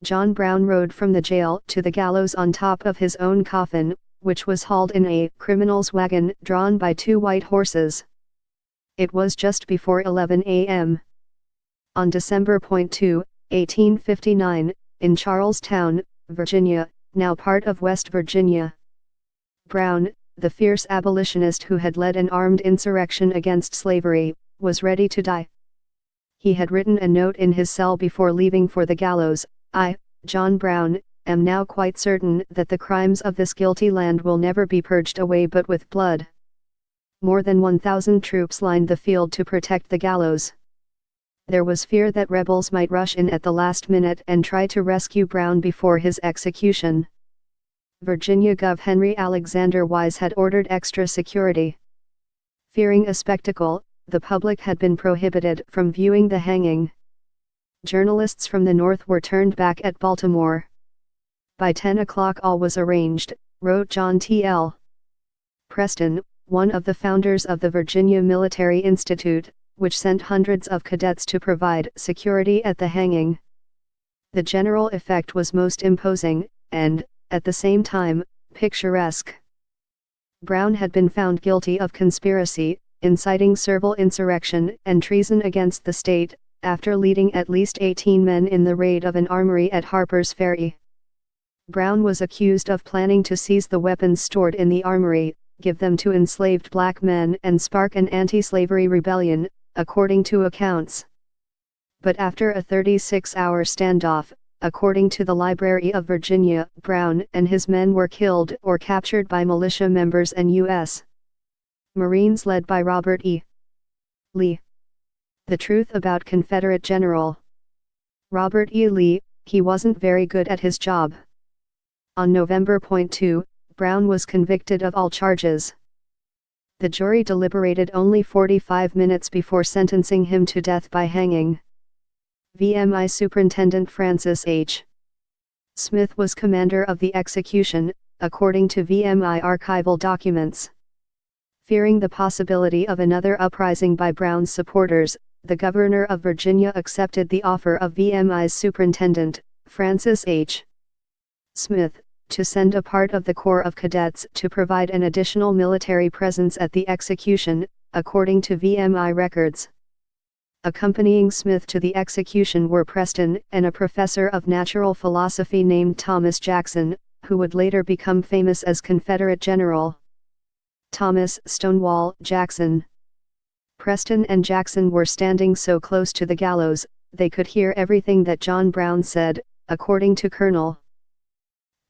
John Brown rode from the jail to the gallows on top of his own coffin, which was hauled in a criminal's wagon drawn by 2 white horses. It was just before 11 a.m. On December 2, 1859, in Charlestown, Virginia, now part of West Virginia. Brown, the fierce abolitionist who had led an armed insurrection against slavery, was ready to die. He had written a note in his cell before leaving for the gallows: "I, John Brown, am now quite certain that the crimes of this guilty land will never be purged away but with blood." More than 1,000 troops lined the field to protect the gallows. There was fear that rebels might rush in at the last minute and try to rescue Brown before his execution. Virginia Gov. Henry Alexander Wise had ordered extra security. Fearing a spectacle, the public had been prohibited from viewing the hanging. Journalists from the North were turned back at Baltimore. By 10 o'clock all was arranged, wrote John T. L. Preston, one of the founders of the Virginia Military Institute, which sent hundreds of cadets to provide security at the hanging. The general effect was most imposing, and, at the same time, picturesque. Brown had been found guilty of conspiracy, inciting servile insurrection and treason against the state, after leading at least 18 men in the raid of an armory at Harpers Ferry. Brown was accused of planning to seize the weapons stored in the armory, give them to enslaved black men and spark an anti-slavery rebellion, according to accounts. But after a 36-hour standoff, according to the Library of Virginia, Brown and his men were killed or captured by militia members and U.S. Marines led by Robert E. Lee. The truth about Confederate General Robert E. Lee: he wasn't very good at his job. On November 2, Brown was convicted of all charges. The jury deliberated only 45 minutes before sentencing him to death by hanging. VMI Superintendent Francis H. Smith was commander of the execution, according to VMI archival documents. Fearing the possibility of another uprising by Brown's supporters, the governor of Virginia accepted the offer of VMI's superintendent, Francis H. Smith, to send a part of the Corps of Cadets to provide an additional military presence at the execution, according to VMI records. Accompanying Smith to the execution were Preston and a professor of natural philosophy named Thomas Jackson, who would later become famous as Confederate General Thomas Stonewall Jackson. Preston and Jackson were standing so close to the gallows, they could hear everything that John Brown said, according to Colonel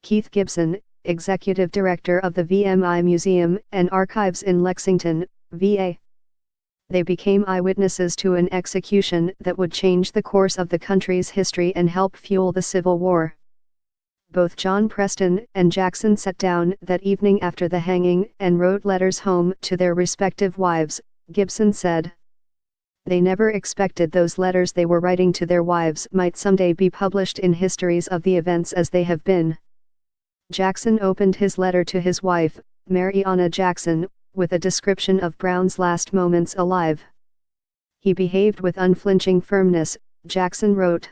Keith Gibson, executive director of the VMI Museum and Archives in Lexington, VA. They became eyewitnesses to an execution that would change the course of the country's history and help fuel the Civil War. Both John Preston and Jackson sat down that evening after the hanging and wrote letters home to their respective wives, Gibson said. They never expected those letters they were writing to their wives might someday be published in histories of the events as they have been. Jackson opened his letter to his wife, Mary Anna Jackson, with a description of Brown's last moments alive. He behaved with unflinching firmness, Jackson wrote.